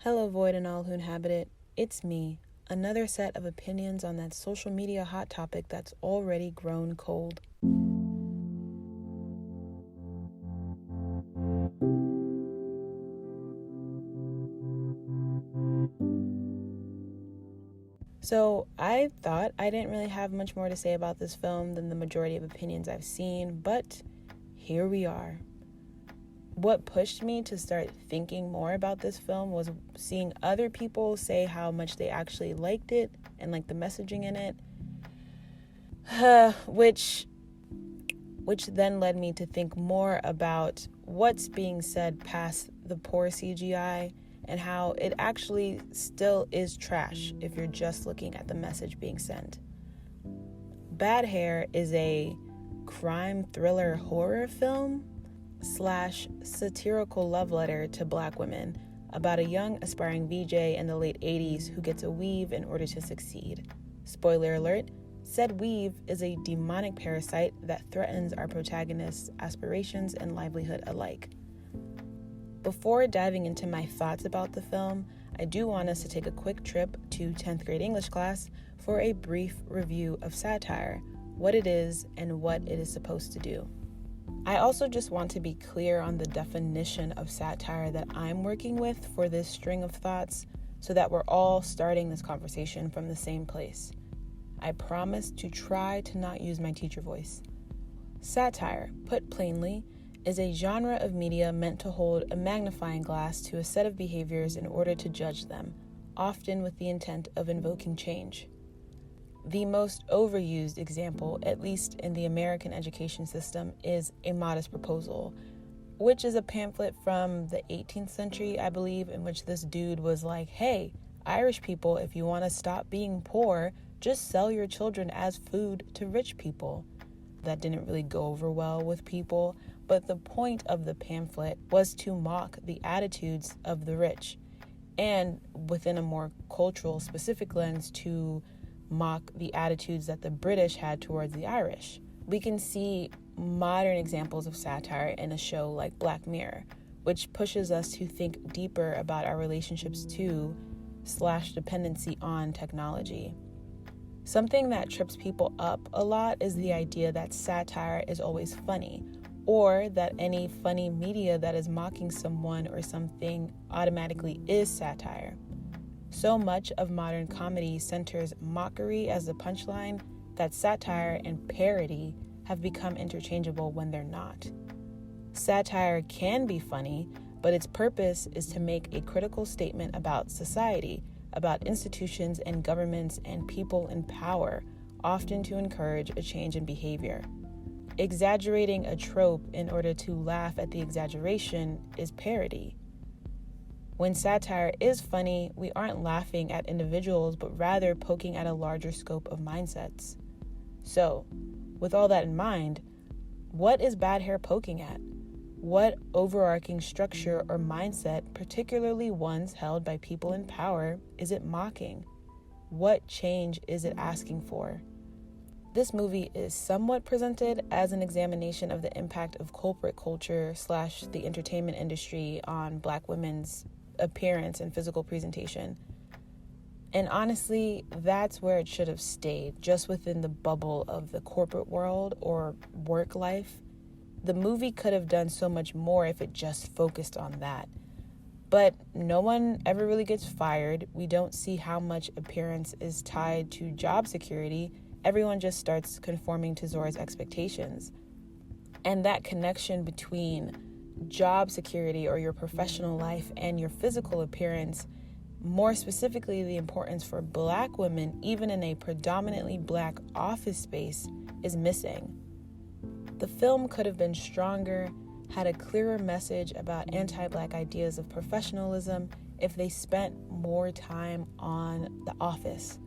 Hello, void and all who inhabit it. It's me, another set of opinions on that social media hot topic that's already grown cold. So, I thought I didn't really have much more to say about this film than the majority of opinions I've seen, but here we are. What pushed me to start thinking more about this film was seeing other people say how much they actually liked it and liked the messaging in it, which then led me to think more about what's being said past the poor CGI and how it actually still is trash if you're just looking at the message being sent. Bad Hair is a crime thriller horror film / satirical love letter to Black women about a young aspiring VJ in the late 80s who gets a weave in order to succeed. Spoiler alert, said weave is a demonic parasite that threatens our protagonist's aspirations and livelihood alike. Before diving into my thoughts about the film, I do want us to take a quick trip to 10th grade English class for a brief review of satire, what it is and what it is supposed to do. I also just want to be clear on the definition of satire that I'm working with for this string of thoughts so that we're all starting this conversation from the same place. I promise to try to not use my teacher voice. Satire, put plainly, is a genre of media meant to hold a magnifying glass to a set of behaviors in order to judge them, often with the intent of invoking change. The most overused example, at least in the American education system, is A Modest Proposal, which is a pamphlet from the 18th century, I believe, in which this dude was like, hey, Irish people, if you want to stop being poor, just sell your children as food to rich people. That didn't really go over well with people, but the point of the pamphlet was to mock the attitudes of the rich, and within a more cultural, specific lens, to mock the attitudes that the British had towards the Irish. We can see modern examples of satire in a show like Black Mirror, which pushes us to think deeper about our relationships to / dependency on technology. Something that trips people up a lot is the idea that satire is always funny, or that any funny media that is mocking someone or something automatically is satire. So much of modern comedy centers mockery as the punchline that satire and parody have become interchangeable when they're not. Satire can be funny, but its purpose is to make a critical statement about society, about institutions and governments and people in power, often to encourage a change in behavior. Exaggerating a trope in order to laugh at the exaggeration is parody. When satire is funny, we aren't laughing at individuals, but rather poking at a larger scope of mindsets. So, with all that in mind, what is Bad Hair poking at? What overarching structure or mindset, particularly ones held by people in power, is it mocking? What change is it asking for? This movie is somewhat presented as an examination of the impact of corporate culture / the entertainment industry on Black women's appearance and physical presentation. And honestly, that's where it should have stayed, just within the bubble of the corporate world or work life. The movie could have done so much more if it just focused on that. But no one ever really gets fired. We don't see how much appearance is tied to job security. Everyone just starts conforming to Zora's expectations. And that connection between job security or your professional life and your physical appearance, more specifically the importance for Black women, even in a predominantly Black office space, is missing. The film could have been stronger, had a clearer message about anti-Black ideas of professionalism if they spent more time on the office.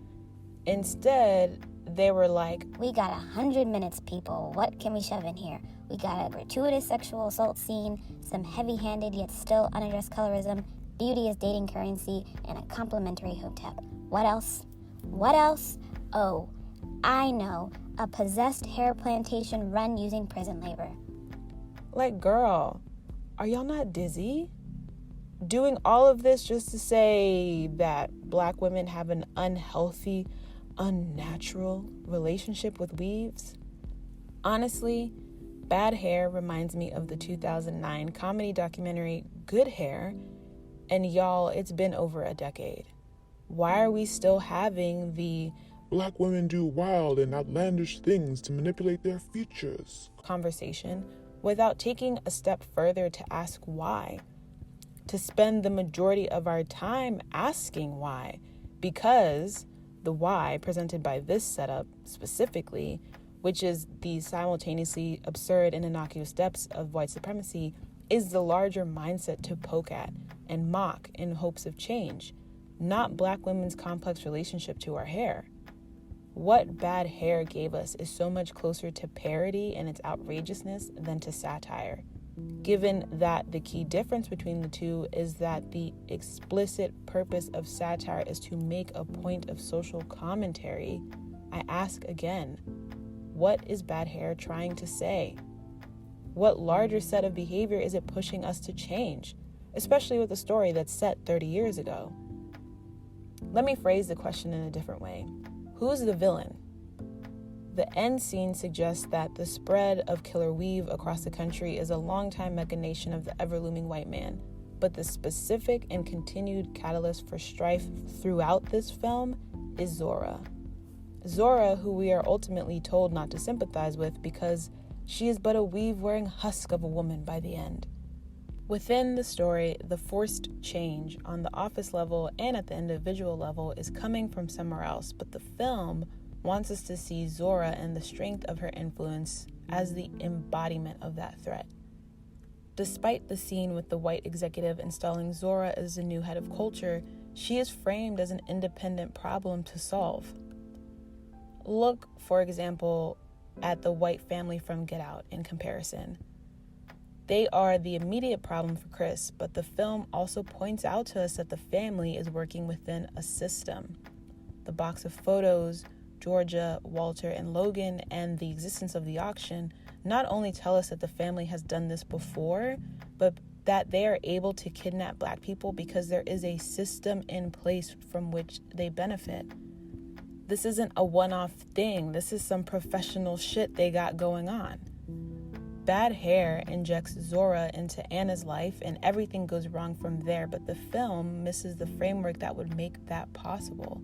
Instead, they were like, we got 100 minutes, people. What can we shove in here? We got a gratuitous sexual assault scene, some heavy-handed yet still unaddressed colorism, beauty as dating currency, and a complimentary hotep. What else? What else? Oh, I know. A possessed hair plantation run using prison labor. like, girl, are y'all not dizzy? doing all of this just to say that Black women have an unhealthy, unnatural relationship with weaves? Honestly, Bad Hair reminds me of the 2009 comedy documentary Good Hair, and y'all, it's been over a decade. Why are we still having the Black women do wild and outlandish things to manipulate their futures conversation without taking a step further to ask why? To spend the majority of our time asking why, because the why presented by this setup specifically, which is the simultaneously absurd and innocuous depths of white supremacy, is the larger mindset to poke at and mock in hopes of change, not Black women's complex relationship to our hair. What Bad Hair gave us is so much closer to parody and its outrageousness than to satire. Given that the key difference between the two is that the explicit purpose of satire is to make a point of social commentary, I ask again, what is Bad Hair trying to say? What larger set of behavior is it pushing us to change, especially with a story that's set 30 years ago? Let me phrase the question in a different way. Who's the villain? The end scene suggests that the spread of killer weave across the country is a long-time machination of the ever-looming white man, but the specific and continued catalyst for strife throughout this film is Zora. Zora, who we are ultimately told not to sympathize with because she is but a weave-wearing husk of a woman by the end. Within the story, the forced change on the office level and at the individual level is coming from somewhere else, but the film wants us to see Zora and the strength of her influence as the embodiment of that threat. Despite the scene with the white executive installing Zora as the new head of culture, she is framed as an independent problem to solve. Look, for example, at the white family from Get Out in comparison. They are the immediate problem for Chris, but the film also points out to us that the family is working within a system. The box of photos, Georgia, Walter, and Logan, and the existence of the auction not only tell us that the family has done this before, but that they are able to kidnap Black people because there is a system in place from which they benefit. This isn't a one-off thing. This is some professional shit they got going on. Bad Hair injects Zora into Anna's life and everything goes wrong from there, but the film misses the framework that would make that possible.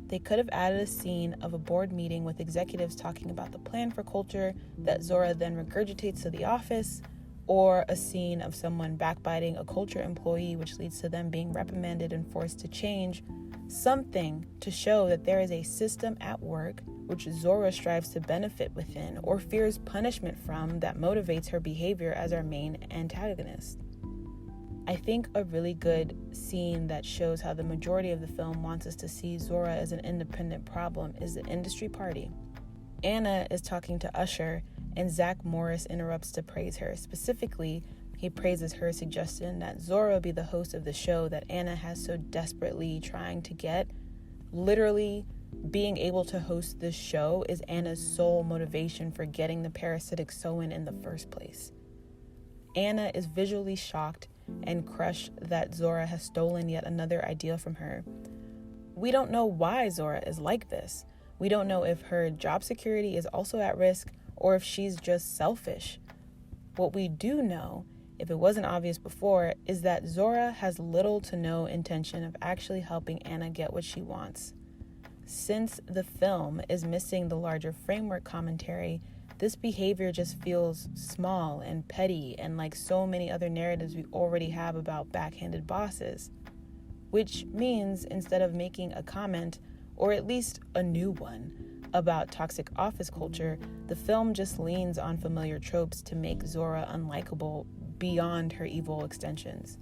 They could have added a scene of a board meeting with executives talking about the plan for culture that Zora then regurgitates to the office, or a scene of someone backbiting a culture employee which leads to them being reprimanded and forced to change. Something to show that there is a system at work which Zora strives to benefit within or fears punishment from that motivates her behavior as our main antagonist. I think a really good scene that shows how the majority of the film wants us to see Zora as an independent problem is the industry party. Anna is talking to Usher and Zach Morris interrupts to praise her. Specifically, he praises her suggestion that Zora be the host of the show that Anna has so desperately trying to get. Literally, being able to host this show is Anna's sole motivation for getting the parasitic sew-in the first place. Anna is visually shocked and crushed that Zora has stolen yet another idea from her. We don't know why Zora is like this. We don't know if her job security is also at risk or if she's just selfish. What we do know, if it wasn't obvious before, is that Zora has little to no intention of actually helping Anna get what she wants. Since the film is missing the larger framework commentary, this behavior just feels small and petty and like so many other narratives we already have about backhanded bosses. Which means instead of making a comment, or at least a new one, about toxic office culture, the film just leans on familiar tropes to make Zora unlikable beyond her evil extensions.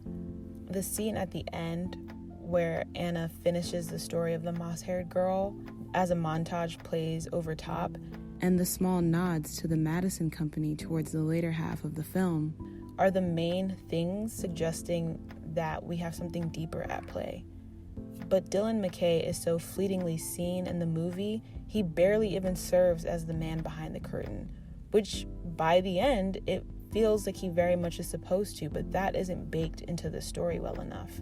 The scene at the end where Anna finishes the story of the moss-haired girl as a montage plays over top, and the small nods to the Madison Company towards the later half of the film are the main things suggesting that we have something deeper at play. But Dylan McKay is so fleetingly seen in the movie, he barely even serves as the man behind the curtain, which by the end, it feels like he very much is supposed to, but that isn't baked into the story well enough.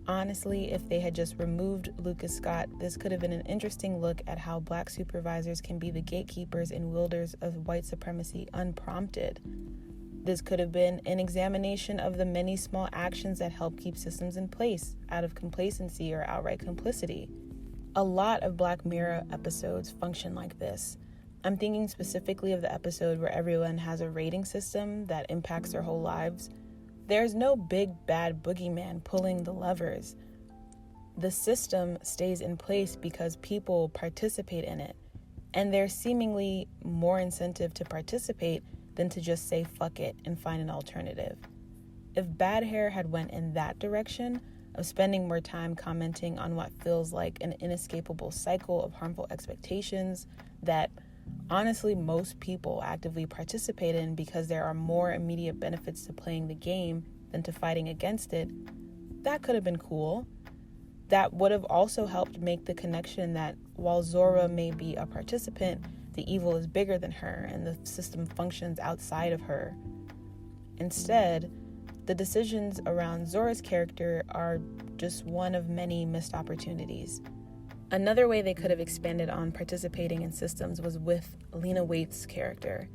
Honestly, if they had just removed Lucas Scott, this could have been an interesting look at how Black supervisors can be the gatekeepers and wielders of white supremacy unprompted. This could have been an examination of the many small actions that help keep systems in place out of complacency or outright complicity. A lot of Black Mirror episodes function like this. I'm thinking specifically of the episode where everyone has a rating system that impacts their whole lives. There's no big bad boogeyman pulling the levers. The system stays in place because people participate in it, and there's seemingly more incentive to participate than to just say fuck it and find an alternative. If Bad Hair had went in that direction of spending more time commenting on what feels like an inescapable cycle of harmful expectations that honestly most people actively participate in because there are more immediate benefits to playing the game than to fighting against it, that could have been cool. That would have also helped make the connection that while Zora may be a participant, the evil is bigger than her and the system functions outside of her. Instead, the decisions around Zora's character are just one of many missed opportunities. Another way they could have expanded on participating in systems was with Lena Waithe's character.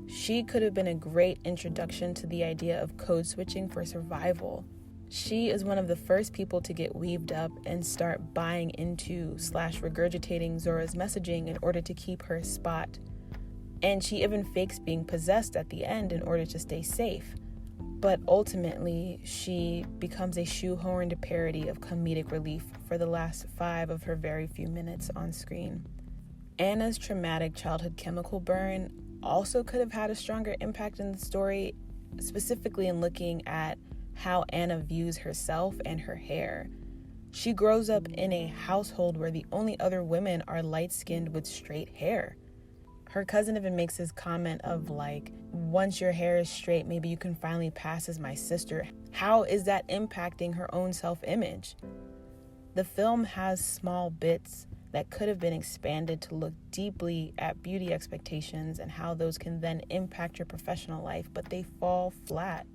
She could have been a great introduction to the idea of code switching for survival. She is one of the first people to get weaved up and start buying into / regurgitating Zora's messaging in order to keep her spot. And she even fakes being possessed at the end in order to stay safe. But ultimately, she becomes a shoehorned parody of comedic relief for the last 5 of her very few minutes on screen. Anna's traumatic childhood chemical burn also could have had a stronger impact in the story, specifically in looking at how Anna views herself and her hair. She grows up in a household where the only other women are light-skinned with straight hair. Her cousin even makes this comment of like, once your hair is straight, maybe you can finally pass as my sister. How is that impacting her own self-image? The film has small bits that could have been expanded to look deeply at beauty expectations and how those can then impact your professional life, but they fall flat.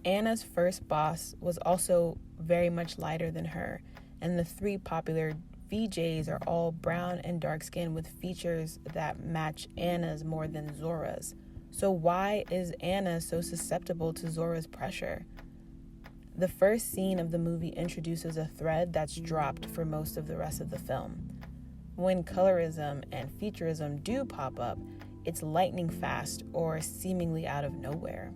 Anna's first boss was also very much lighter than her, and the 3 popular VJs are all brown and dark skinned with features that match Anna's more than Zora's. So why is Anna so susceptible to Zora's pressure? The first scene of the movie introduces a thread that's dropped for most of the rest of the film. When colorism and featureism do pop up, it's lightning fast or seemingly out of nowhere.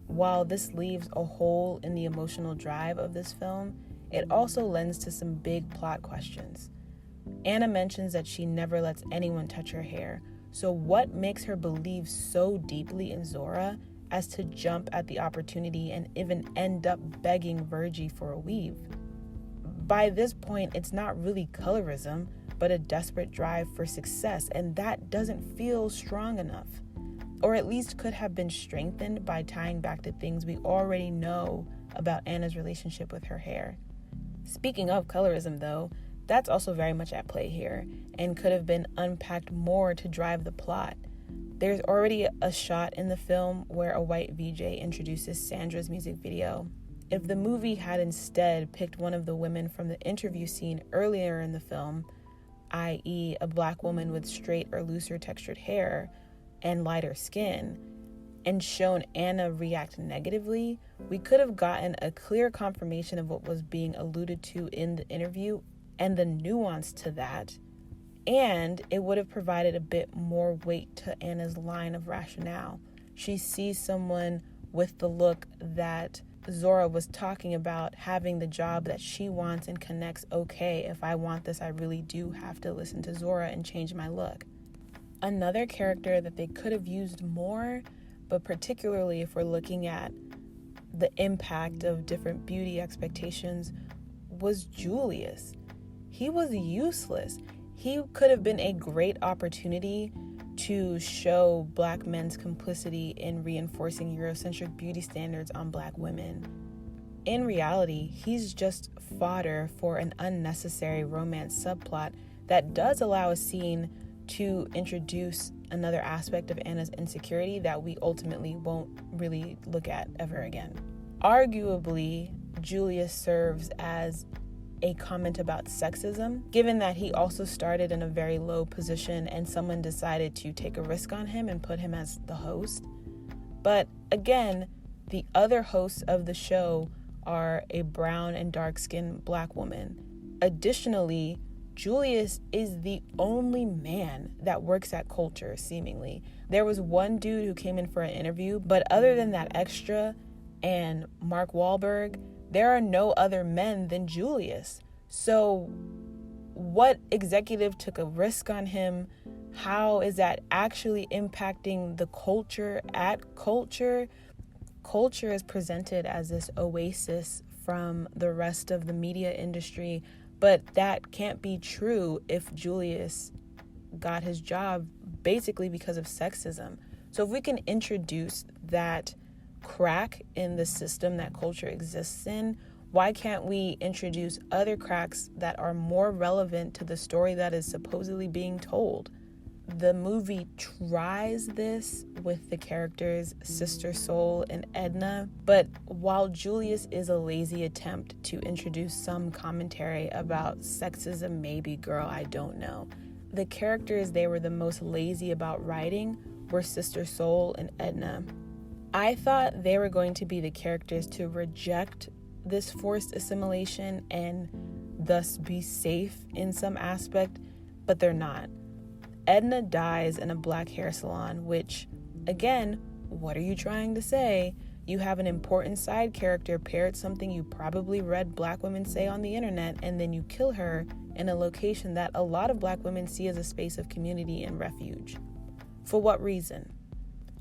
While this leaves a hole in the emotional drive of this film, it also lends to some big plot questions. Anna mentions that she never lets anyone touch her hair, so what makes her believe so deeply in Zora as to jump at the opportunity and even end up begging Virgie for a weave? By this point, it's not really colorism, but a desperate drive for success, and that doesn't feel strong enough. Or at least could have been strengthened by tying back to things we already know about Anna's relationship with her hair. Speaking of colorism, though, that's also very much at play here and could have been unpacked more to drive the plot. There's already a shot in the film where a white VJ introduces Sandra's music video. If the movie had instead picked one of the women from the interview scene earlier in the film, i.e. a Black woman with straight or looser textured hair and lighter skin, and shown Anna react negatively, we could have gotten a clear confirmation of what was being alluded to in the interview and the nuance to that, and it would have provided a bit more weight to Anna's line of rationale. She sees someone with the look that Zora was talking about having the job that she wants and connects, okay, if I want this, I really do have to listen to Zora and change my look. Another character that they could have used more, but particularly if we're looking at the impact of different beauty expectations, was Julius. He was useless. He could have been a great opportunity to show Black men's complicity in reinforcing Eurocentric beauty standards on Black women. In reality, he's just fodder for an unnecessary romance subplot that does allow a scene to introduce another aspect of Anna's insecurity that we ultimately won't really look at ever again. Arguably, Julius serves as a comment about sexism, given that he also started in a very low position and someone decided to take a risk on him and put him as the host. But again, the other hosts of the show are a brown and dark-skinned black woman. Additionally, Julius is the only man that works at Culture, seemingly. There was one dude who came in for an interview, but other than that extra and Mark Wahlberg, there are no other men than Julius. So what executive took a risk on him? How is that actually impacting the culture at Culture? Culture is presented as this oasis from the rest of the media industry, but that can't be true if Julius got his job basically because of sexism. So if we can introduce that crack in the system that Culture exists in, why can't we introduce other cracks that are more relevant to the story that is supposedly being told? The movie tries this with the characters Sister Sol and Edna, but while Julius is a lazy attempt to introduce some commentary about sexism, maybe, girl, I don't know, the characters they were the most lazy about writing were Sister Sol and Edna. I thought they were going to be the characters to reject this forced assimilation and thus be safe in some aspect, but they're not. Edna dies in a black hair salon, which, again, what are you trying to say? You have an important side character parrot something you probably read black women say on the internet, and then you kill her in a location that a lot of black women see as a space of community and refuge. For what reason?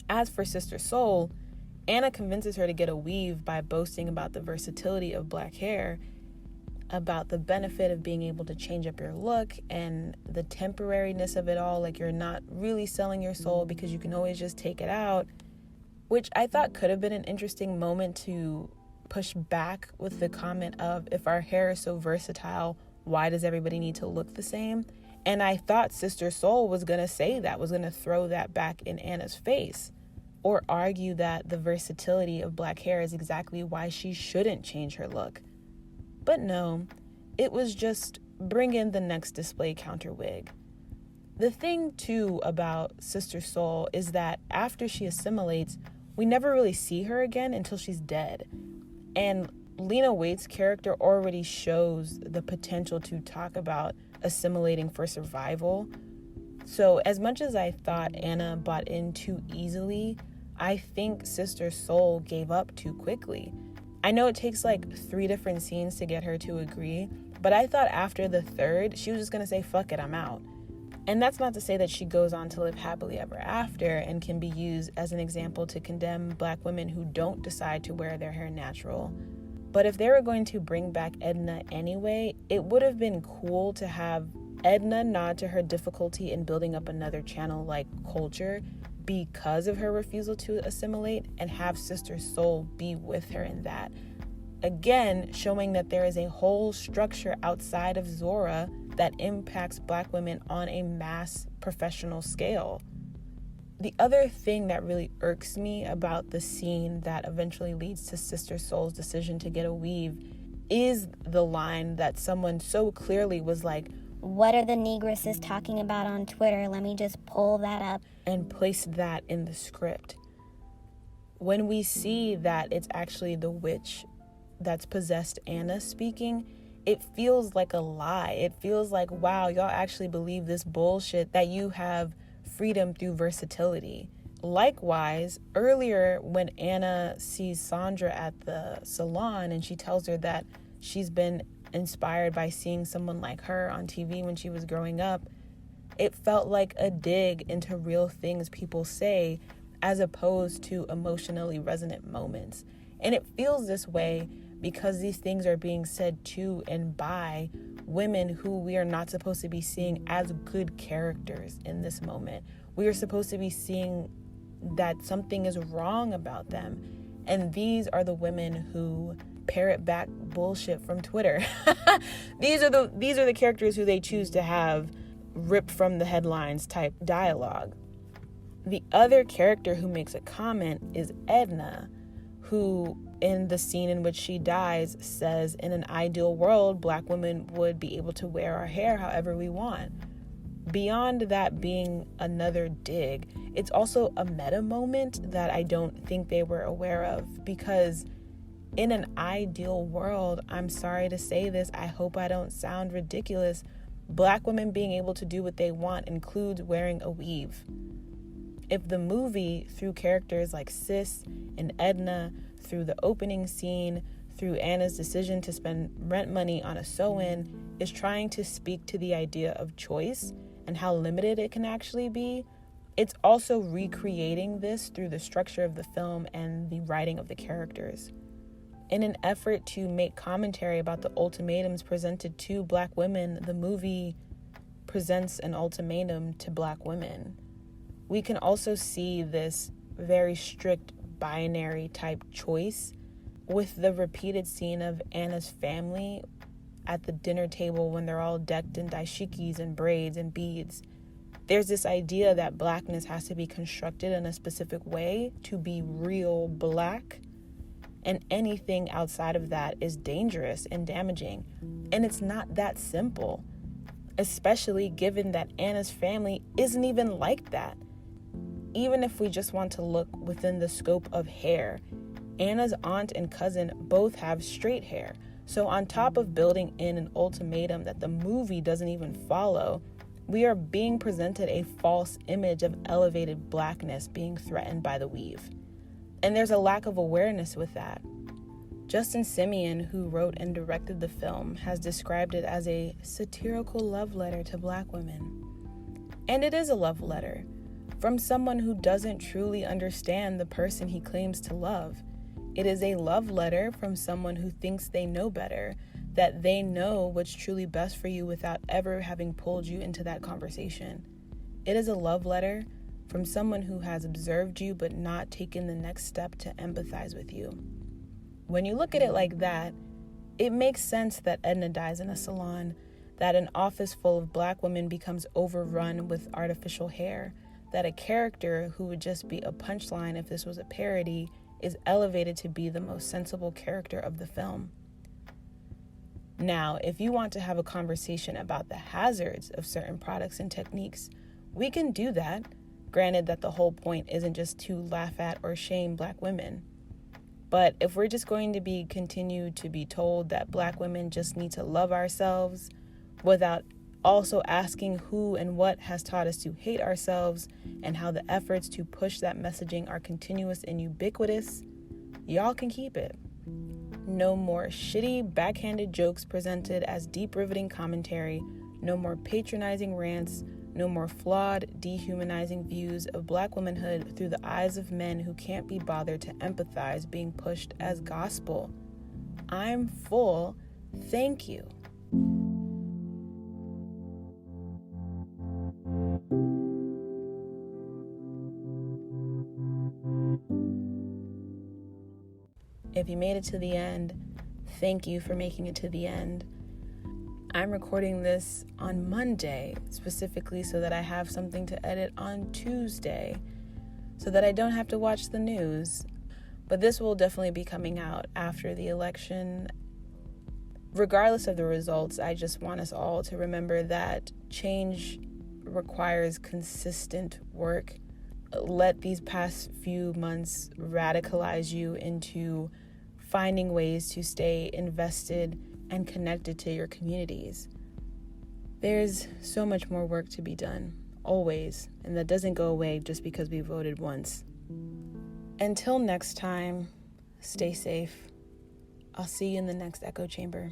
As for Sister Sol, Anna convinces her to get a weave by boasting about the versatility of black hair, about the benefit of being able to change up your look and the temporariness of it all, like you're not really selling your soul because you can always just take it out, which I thought could have been an interesting moment to push back with the comment of, if our hair is so versatile, why does everybody need to look the same? And I thought Sister Sol was going to say that, was going to throw that back in Anna's face, or argue that the versatility of black hair is exactly why she shouldn't change her look. But no, it was just bring in the next display counter wig. The thing too about Sister Sol is that after she assimilates, we never really see her again until she's dead. And Lena Waithe's character already shows the potential to talk about assimilating for survival. So as much as I thought Anna bought in too easily, I think Sister Sol gave up too quickly. I know it takes like 3 different scenes to get her to agree, but I thought after the 3rd, she was just gonna say, fuck it, I'm out. And that's not to say that she goes on to live happily ever after and can be used as an example to condemn black women who don't decide to wear their hair natural. But if they were going to bring back Edna anyway, it would have been cool to have Edna nod to her difficulty in building up another channel like Culture because of her refusal to assimilate, and have Sister Sol be with her in that. Again, showing that there is a whole structure outside of Zora that impacts black women on a mass professional scale. The other thing that really irks me about the scene that eventually leads to Sister Sol's decision to get a weave is the line that someone so clearly was like, what are the negresses talking about on Twitter? Let me just pull that up. And place that in the script. When we see that it's actually the witch that's possessed Anna speaking, it feels like a lie. It feels like, wow, y'all actually believe this bullshit that you have freedom through versatility. Likewise, earlier when Anna sees Sandra at the salon and she tells her that she's been inspired by seeing someone like her on TV when she was growing up, it felt like a dig into real things people say as opposed to emotionally resonant moments. And it feels this way because these things are being said to and by women who we are not supposed to be seeing as good characters in this moment. We are supposed to be seeing that something is wrong about them. And these are the women who parrot back bullshit from Twitter. These are the characters who they choose to have ripped from the headlines type dialogue. The other character who makes a comment is Edna, who in the scene in which she dies says, in an ideal world, Black women would be able to wear our hair however we want. Beyond that being another dig, it's also a meta moment that I don't think they were aware of, because in an ideal world, I'm sorry to say this, I hope I don't sound ridiculous, Black women being able to do what they want includes wearing a weave. If the movie, through characters like Sis and Edna, through the opening scene, through Anna's decision to spend rent money on a sew-in, is trying to speak to the idea of choice and how limited it can actually be, it's also recreating this through the structure of the film and the writing of the characters. In an effort to make commentary about the ultimatums presented to Black women, the movie presents an ultimatum to Black women. We can also see this very strict binary type choice with the repeated scene of Anna's family at the dinner table when they're all decked in dashikis and braids and beads. There's this idea that Blackness has to be constructed in a specific way to be real Black, and anything outside of that is dangerous and damaging. And it's not that simple, especially given that Anna's family isn't even like that. Even if we just want to look within the scope of hair, Anna's aunt and cousin both have straight hair. So on top of building in an ultimatum that the movie doesn't even follow, we are being presented a false image of elevated Blackness being threatened by the weave. And there's a lack of awareness with that. Justin Simien, who wrote and directed the film, has described it as a satirical love letter to Black women. And it is a love letter from someone who doesn't truly understand the person he claims to love. It is a love letter from someone who thinks they know better, that they know what's truly best for you without ever having pulled you into that conversation. It is a love letter from someone who has observed you but not taken the next step to empathize with you. When you look at it like that, it makes sense that Edna dies in a salon, that an office full of Black women becomes overrun with artificial hair, that a character who would just be a punchline if this was a parody is elevated to be the most sensible character of the film. Now, if you want to have a conversation about the hazards of certain products and techniques, we can do that, granted that the whole point isn't just to laugh at or shame Black women. But if we're just going to continue to be told that Black women just need to love ourselves without also asking who and what has taught us to hate ourselves and how the efforts to push that messaging are continuous and ubiquitous, y'all can keep it. No more shitty, backhanded jokes presented as deep, riveting commentary. No more patronizing rants. No more flawed, dehumanizing views of Black womanhood through the eyes of men who can't be bothered to empathize being pushed as gospel. I'm full. Thank you. If you made it to the end, thank you for making it to the end. I'm recording this on Monday, specifically so that I have something to edit on Tuesday, so that I don't have to watch the news. But this will definitely be coming out after the election. Regardless of the results, I just want us all to remember that change requires consistent work. Let these past few months radicalize you into finding ways to stay invested and connected to your communities. There's so much more work to be done, always, and that doesn't go away just because we voted once. Until next time, stay safe. I'll see you in the next echo chamber.